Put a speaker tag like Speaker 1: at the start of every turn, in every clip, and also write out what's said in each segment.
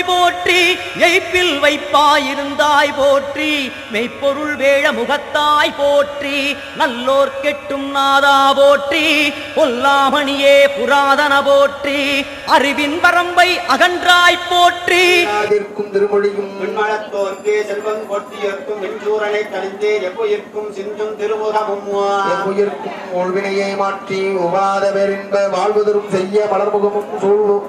Speaker 1: போற்றி எய்ப்பில் வைப்பாயிருந்தாய் போற்றி மெய்ப்பொருள் வேழ முகத்தாய் போற்றி நல்லோர் கெட்டும் நாதா போற்றி பொல்லாமணியே புராதன போற்றி அறிவின் வரம்பை அகன்றாய் போற்றி
Speaker 2: திருமொழியும் விண்மலத்தோர்க்கே செல்வம் கொட்டியர்க்கும் வெஞ்சூரனை கழிந்தே எவ்வுயிர்க்கும் சிந்தும் திருமுகமும் எவ்வுயிர்க்கும் ஒழ்வினையை மாற்றி உபாத பெரின்ப வாழ்வதரும் செய்ய மலர்முகமும் சூழ்வும்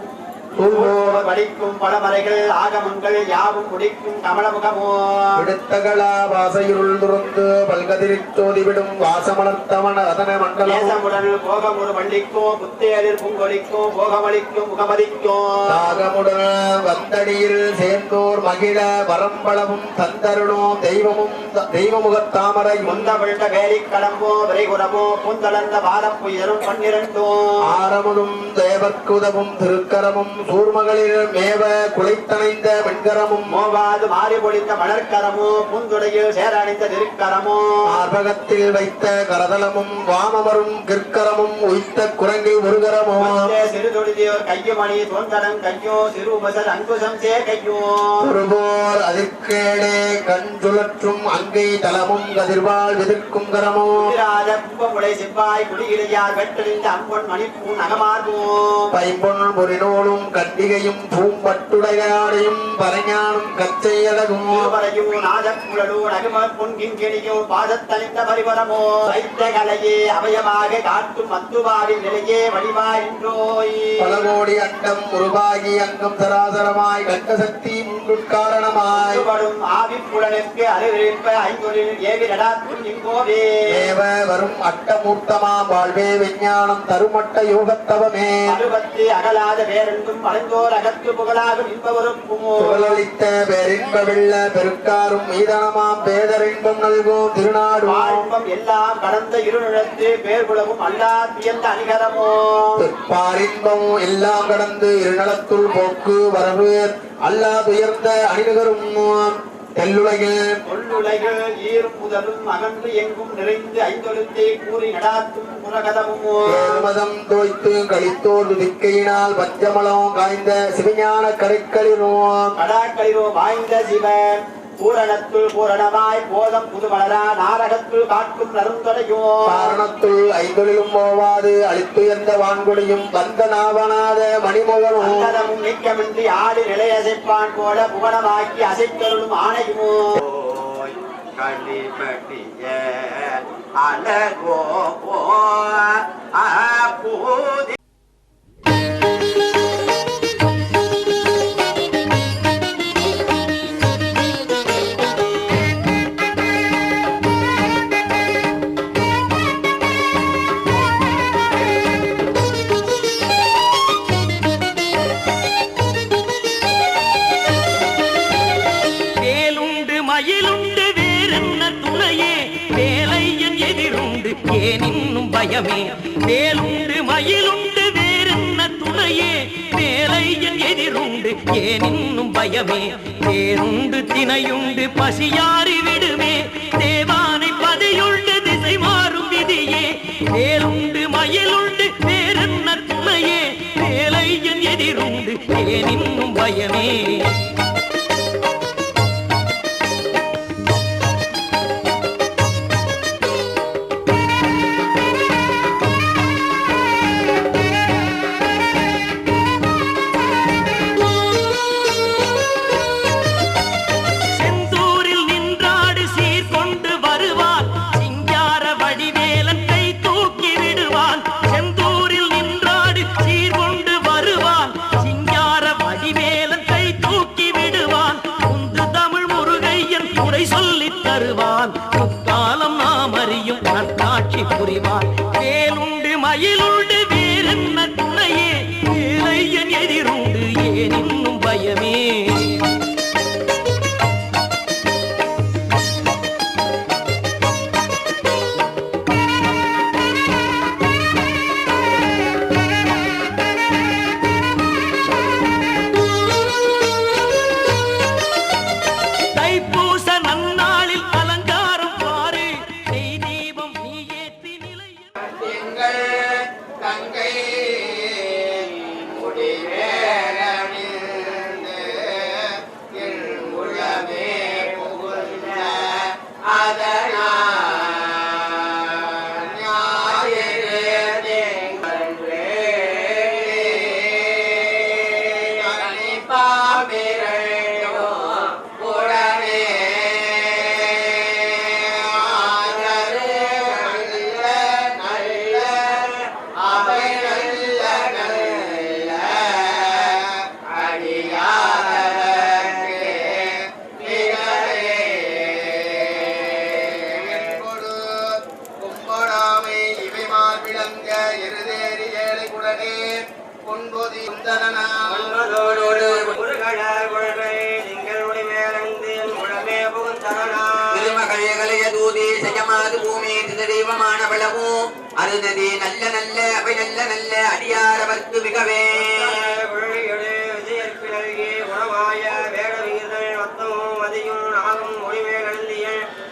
Speaker 2: வடிக்கும் பலமறைகள் ஆகமங்கள் யாவும் முடிக்கும் கமலமுகமோ விடுத்தகளா வாசையுள் துறந்து பல்கதிரிச் சோதிவிடும் வாசமலர்த்தவன அதன மண்டலமுடன் போகம் ஒரு வள்ளிக்கோ புத்தேரில் பூங்கொலிக்கோ போகமளிக்கும் முகமதிக்கோ தாகமுடன் வந்தடியில் சேர்ந்தோர் மகிழ வரம்பளவும் தந்தருளோ தெய்வமும் தெய்வமுகத்தாமரை முந்தவிழ்ந்த வேலி கடம்போ விரைகுரமோ புந்தளர்ந்த வாரப்புயரும் 12 ஆரமுதும் தேவர்க்குதவும் திருக்கரமும் சூர்மகளில் மேவ குலைத்தணைந்த வெண்கரமும் மோவாது மாறி பொழிந்த மலர்கரமோ பூந்துடையில் சேர அணிந்த திருக்கரமோ ஆர்பகத்தில் வைத்த கரதலமும் வாமமரும் கிற்கரமும் உய்த்த குரங்கில் முருகரமோ சிறுதொழியோர் கையுமணி தோன்றனம் கையோ சிறு உபசர் அங்குசம் சே கையோ ஒருபோர் அதிர்கேடே கண் சுழற்றும் அங்கை தலமும் கதிர்வாள் எதிர்க்கும் கரமோ ராஜ கும்பமுளை செவ்வாய் குடியிடையார் வெட்டறிந்த அம்பொன் மணிப்பூன் அகமார்போ பைம்பொன் பொறினோடும் கண்டிகையும் பூம்பட்டுடையாடையும் பரஞானும் கச்சையழகும் வரையும் நாதக்குழலோ நகும பொன்கிங்கிணியோ பாதத்தளித்த பரிவரமோ வைத்த கலையே அவயமாக காட்டும் மத்துவாவின் நிலையே வடிவாயின்றோய் பலகோடி அண்டம் உருவாகி அங்கம் சராசரமாய் கண்ட சக்தி முன்னுட்காரணமாய் வரும் ஆவிப்புலனுக்கு அறிவிப்ப ஐந்தொழில் ஏவி நடாத்தும் இங்கோவே தேவ வரும் அட்டமூர்த்தமா வாழ்வே விஞ்ஞானம் தருமட்ட யோகத்தவமே அறுபத்தி அகலாத வேறென்றும் பழந்தோர் அகத்து புகழாகும் இன்பவருக்குமோ புகழளித்த பேரின்ப வெள்ள பெருக்காரும் மீதனமாம் பேதரின்பம் நல்கும் திருநாடு வாழ்வம் எல்லாம் கடந்த இருநிலத்து பேர்குலவும் அல்லா தியந்த அணிகரமோ பாரின்பமும் எல்லாம் கடந்து இருநலத்துள் போக்கு வரவு அல்லா துயர்ந்த அணிநகரும் கொள்ளுலகில் ஈரும் முதலும் அகன்று எங்கும் நிறைந்து ஐந்தொழுத்தை கூறி நடாத்தும் புறகதமும் தோய்த்து கழித்தோர் திக்கையினால் பஞ்சமலம் காய்ந்த சிவஞான கடைக்களிரோ வாய்ந்த சிவன் பூரணத்துள் பூரணமாய் போதம் புதுமலரா நாரகத்துள் காட்டும் நருந்தடையோ காரணத்துள் ஐந்தொழிலும் போவாது அழித்துயர்ந்த வான்கொடியும் வந்த நாவனாத மணிமொழனும் நீக்கமின்றி ஆடி நிலையசைப்பான் போல புகழமாக்கி அசைத்தருளும் ஆணையுமோ கண்டிப்பட்டிய அலகோ பூதி ஏனின்னும் பயமே வேலுண்டு மயிலுண்டு வேறென்ன துணையே வேலையன் எதிருண்டு ஏனின்னும் பயமே வேறுண்டு தினையுண்டு பசியாறி விடுமே தேவானை பதியுண்டு திசை மாறும் விதியே வேலுண்டு மயிலுண்டு வேறென்ன துணையே வேலையன் எதிருண்டு ஏனின்னும் பயமே முக்காலம் நாம் அறியும் நற்காட்சி புரிவான் வேலுண்டு மயிலுண்டு வேறென்ன துணையே வேலையன் எதிருண்டு ஏனின்னும் பயமே தங்கை முடிவேலணிந்து
Speaker 3: அருநதி நல்ல நல்ல அவை நல்ல நல்ல அடியாரவர்க்கு மிகவே உணவாய வேட வீரர்கள் வத்தமும் மதியும் நாகும் மொழிமேலிய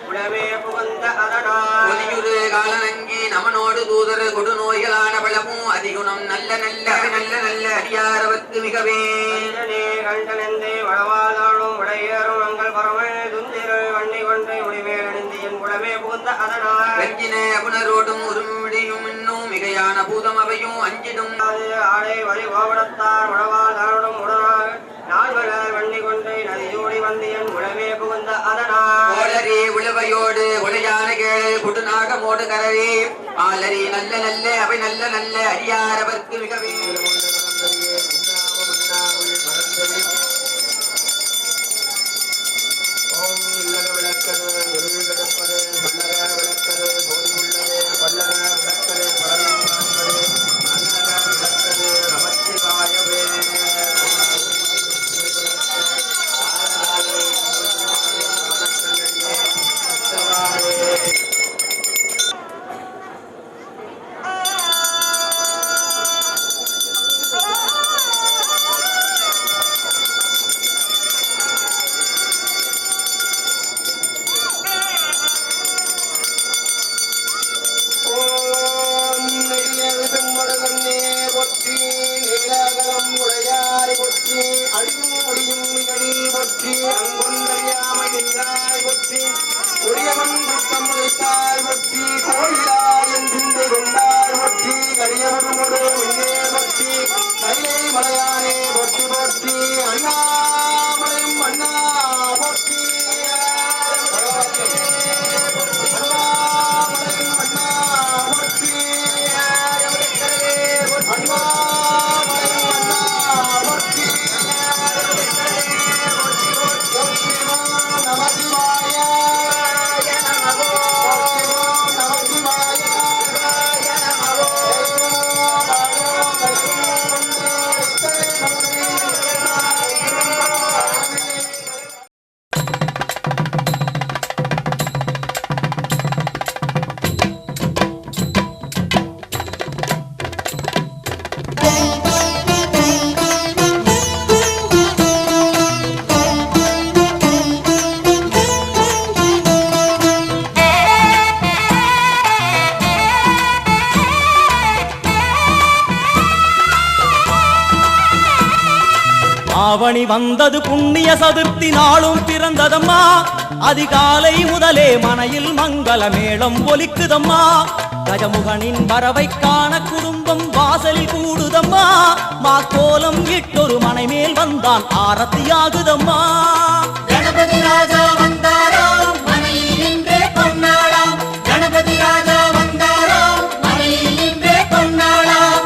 Speaker 3: உடமே புகந்த அதனாயுரு காலனங்கி நமனோடு தூதர் கொடு நோய்களான பலமும் அதிகுணம் நல்ல நல்ல அவை நல்ல நல்ல அடியாரவர்க்கு மிகவே கண்டனந்தே வளவாதானும் உடையேறும் அங்கள் பரவல் துந்திரல் வண்ணி கொன்றை மொழிமேலிந்தியன் உடமே புகந்த அதனால் வெஞ்சின அபுணரோடும் உருமிடியும் இன்னும் மிகையான பூதம் அவையும் அஞ்சிடும் ஆடை வழி கோபடத்தார் வளவாதானும் உடனாக நால்வளர் வண்ணி கொன்றை நதியோடி வந்தியன் உடமே புகுந்த அதனால் உழவையோடு உளையான கேளு குடுநாக மோடு கரவே ஆலரி நல்ல நல்ல அவை நல்ல நல்ல அடியாரவர்க்கு மிகவே
Speaker 1: ஆவணி வந்தது புண்ணிய சதுர்த்தி நாளும் பிறந்ததம்மா அதிகாலை முதலே மனையில் மங்கள மேளம் ஒலிக்குதம்மா கஜமுகனின் வரவை காண குடும்பம் வாசலில் கூடுதம்மா மாக்கோலம் இட்டொரு மனை மேல் வந்தான் ஆரத்தியாகுதம்மா
Speaker 4: கணபதி ராஜா வந்தாராம் மனையில் நின்றே பொன்னாளாம் கணபதி ராஜா வந்தாராம் மனையில் நின்றே பொன்னாளாம்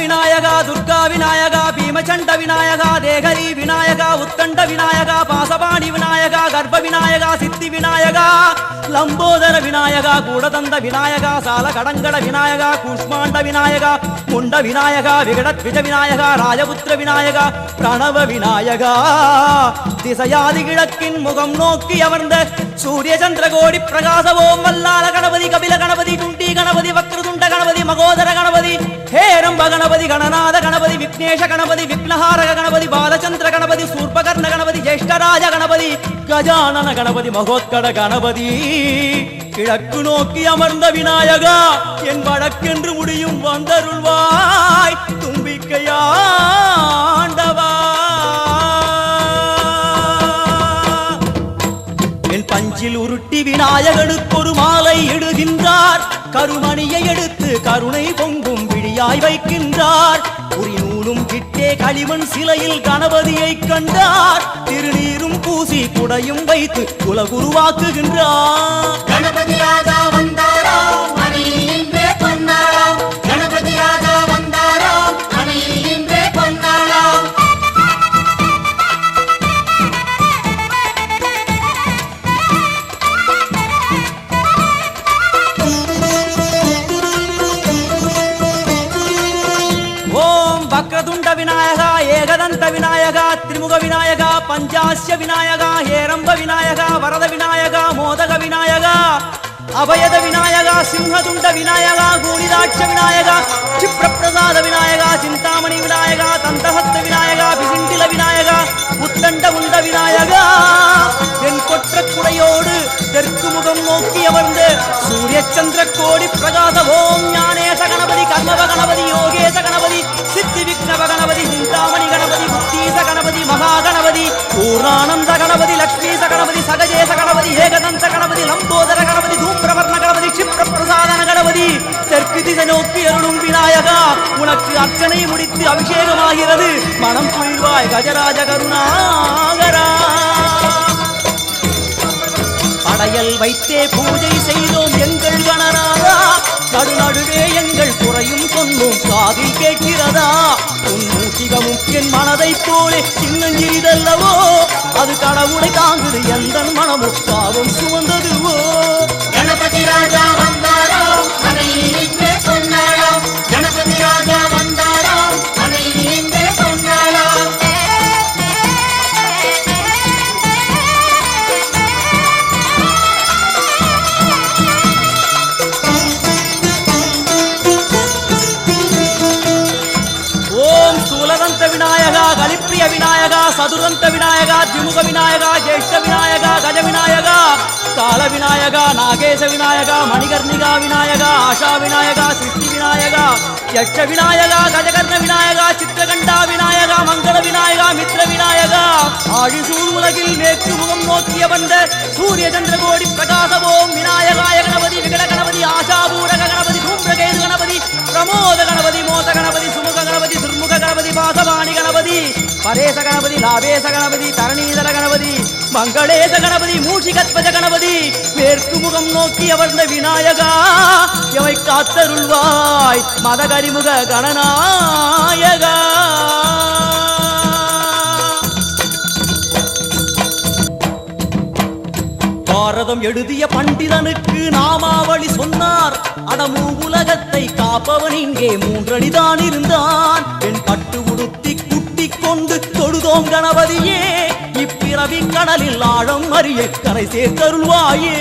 Speaker 1: விநாயகா துர்கா விநாயகா பீமச்சண்ட விநாயகா தேகரி விநாயகா உத்கண்ட விநாயகா பாசபாணி விநாயகா கர்ப்ப விநாயகா சித்தி விநாயகா லம்போதர விநாயகா கூடதந்த விநாயகா சால கடங்கட விநாயகா கூஷ்மாண்ட விநாயகா முண்ட விநாயகா விகடத்விஜ விநாயகா ராஜபுத்திர விநாயகா பிரணவ விநாயகா திசையாதி கிழக்கின் முகம் நோக்கி அமர்ந்த சூரிய சந்திர கோடி பிரகாச ஓம் வல்லால கணபதி கபில கணபதி துண்டி கணபதி வக்ரதுண்ட கணபதி மகோதர கணபதி ஹேரம்ப கணபதி கணபதி கணநாத கணபதி விக்னேஷ கணபதி விக்னஹாரக கணபதி பாலச்சந்திர கணபதி சூர்பகர்ண கணபதி ஜேஷ்டராஜ கணபதி கஜானன கணபதி மகோத்கட கணபதி கிழக்கு நோக்கி அமர்ந்த விநாயகா என் வழக்கென்று முடியும் வந்தருள்வாய் தும்பிக்கையாண்டவா என் பஞ்சில் உருட்டி விநாயகனுக்கு ஒரு மாலை இடுகின்றார் கருமணியை எடுத்து கருணை பொங்கும் விழியாய் வைக்கின்றார் குறிநூலும் கிட்டே களிமண் சிலையில் கணபதியை கண்டார் திருநீரும் பூசி குடையும் வைத்து குலகுருவாக்குகின்றார்
Speaker 4: கணபதி ராஜா வந்தாராம் மனையில் நின்றே பொன்னாளாம் கணபதி ராஜா வந்தாராம் மனையில் நின்றே பொன்னாளாம்
Speaker 1: ஓம் வக்ரதுண்ட விநாயகா ஏகதந்த விநாயகா திரிமுக விநாயகா பஞ்சாஸ்ய விநாயகா ஹேரம்ப விநாயகா வரத விநாயகா மோதக விநாயகா அபயத விநாயகா சிம்ஹதுண்ட விநாயகா கூலிதாட்ச விநாயகா சிப்ரப்பிரசாத விநாயகா சிந்தாமணி விநாயகா தந்தஹஸ்த விநாயகா பிசிண்டில விநாயகா உத்தண்ட உண்ட விநாயகா என் கொற்ற குடையோடு தெற்கு முகம் நோக்கி அமர்ந்து சூரிய சந்திர கோடி பிரகாச ஓம் ஞானேச கணபதி கர்மவ கணபதி யோகேச கணபதி சித்தி விக்னவ கணபதி சிந்தாமணி கணபதி முக்தீச கணபதி மகா கணபதி பூர்ணானந்த கணபதி லக்ஷ்மீச கணபதி சகஜேச கணபதி ஏகதந்த கணபதி லம்போதர கணபதி தூம்பிரவர்ண கணபதி க்ஷிப்ர பிரசாதன கணபதி தெற்கு திசை நோக்கி அருளும் விநாயகா உனக்கு அர்ச்சனை முடித்து அபிஷேகமாகிறது மனம் குளிர்வாய் கஜராஜ கருணாகரா படையல் வைத்தே பூஜை செய்தோம் எங்கள் கணநாதா நடுநடுவே எங்கள் குறையும் சொன்னோம் காதில் கேட்கிறதா உன் மூசிகமும் என் மனதை போலே சின்னஞ்சிறிதல்லவோ அது கடவுளை தாங்குது எந்த மனமும் பாவம் சுமந்ததுவோ
Speaker 4: கணபதி ராஜா வந்தாராம் மனையில் நின்றே பொன்னாளாம் கணபதி ராஜா வந்தாராம் மனையில் நின்றே பொன்னாளாம்
Speaker 1: ஓம் சூலதந்த விநாயகா கலிப்பிரிய விநாயகா சதுரந்த விநாயகா திமுக விநாயகா ஜேஷ்ட விநாயகா கஜ விநாயகா கால விநாயகா நாகேச விநாயகா மணிகர்ணிகா விநாயகா ஆஷா விநாயகா சித்தி விநாயகா யட்ச விநாயகா கஜகர்ண விநாயகா சித்திரகண்டா விநாயகா மங்கள விநாயகா மித்ர விநாயகா ஆழிசூழ் உலகில் மேற்கு முகம் நோக்கிய வந்த சூரிய சந்திரகோடி பிரகாச ஓம் விநாயகாய கணபதி விகட கணபதி ஆஷாபூரக கணபதி தூம்பிரகேது கணபதி பிரமோத கணபதி மோத கணபதி சுமுக கணபதி துர்முக கணபதி பாசவாணி கணபதி பரேச கணபதி லாபேச கணபதி தரணீதர கணபதி மங்களேச கணபதி மூஷிகத்வஜ கணபதி மேற்கு முகம் நோக்கி அமர்ந்த விநாயகா எவை காத்தருள்வாய் மதகரிமுக கணநாயகா பாரதம் எழுதிய பண்டிதனுக்கு நாமாவளி சொன்னார் அடமூ உலகத்தை காப்பவன் இங்கே மூன்றடிதான் இருந்தான் என் பட்டு உடுத்தி குட்டிக் கொண்டு தொழுதோம் கணபதியே இப்பிறவி கடலில் ஆழம் அறிய கரை சேர்த்தருள்வாயே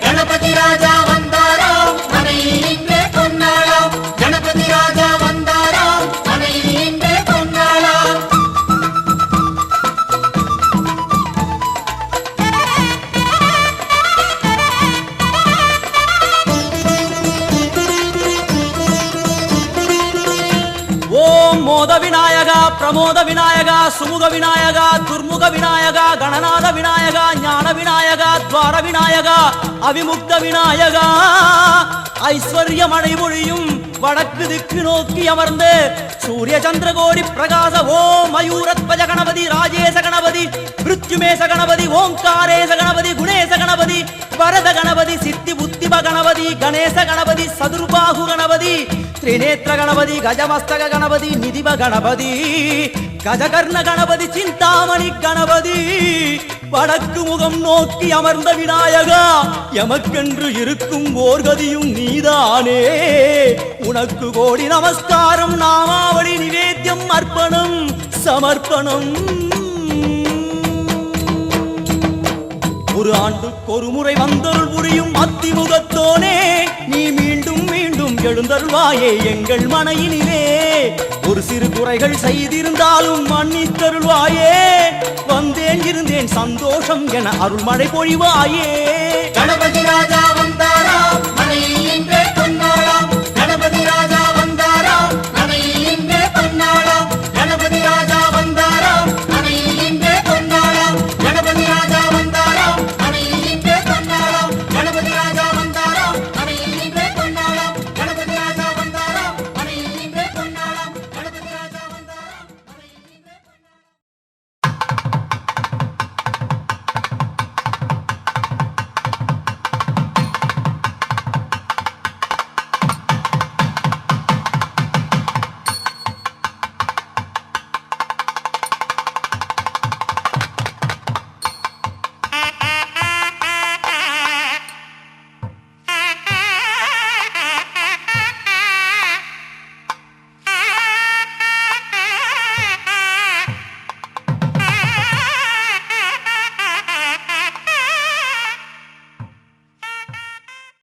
Speaker 4: கணபதி ராஜா வந்தாராம் மனையில் நின்றே பொன்னாளாம் கணபதி ராஜா வந்தாராம் மனையில் நின்றே பொன்னாளாம்
Speaker 1: ஓம் மோத விநாயகா பிரமோத விநாயகா சுமுக விநாயகா துர்முக விநாயகா கணநாத விநாயகா ஞான விநாயகா துவார விநாயகா அவிமுக்த விநாயகா ஐஸ்வர்ய மழை பொழியும் வடக்கு திக்கு நோக்கி அமர்ந்து சூரிய சந்திரகோடி பிரகாச ஓம் மயூரத்வஜ கணபதி ராஜேச கணபதி மிருத்யுமேச கணபதி ஓங்காரேச கணபதி குணேச கணபதி வரத கணபதி சித்தி புத்திப கணபதி கணேச கணபதி சதுர்பாகு கணபதி திரிநேத்திர கணபதி கஜமஸ்தக கணபதி நிதிப கணபதி கஜகர்ண கணபதி சிந்தாமணி கணபதி வடக்கு முகம் நோக்கி அமர்ந்த விநாயகா எமக்கென்று இருக்கும் ஓர்கதியும் நீதானே உனக்கு கோடி நமஸ்காரம் நாமாவளி நிவேத்தியம் அர்ப்பணம் சமர்ப்பணம் ஒரு ஆண்டுக்கு ஒரு முறை வந்தருள் புரியும் அத்திமுகத்தோனே நீ மீண்டும் மீண்டும் எழுந்தருள்வாயே எங்கள் மனையினிலே ஒரு சிறு குறைகள் செய்திருந்தாலும் மன்னித்தருள்வாயே வந்தேன் இருந்தேன் சந்தோஷம் என அருள்மழை பொழிவாயே
Speaker 4: கணபதி ராஜா வந்தாராம் மனையில்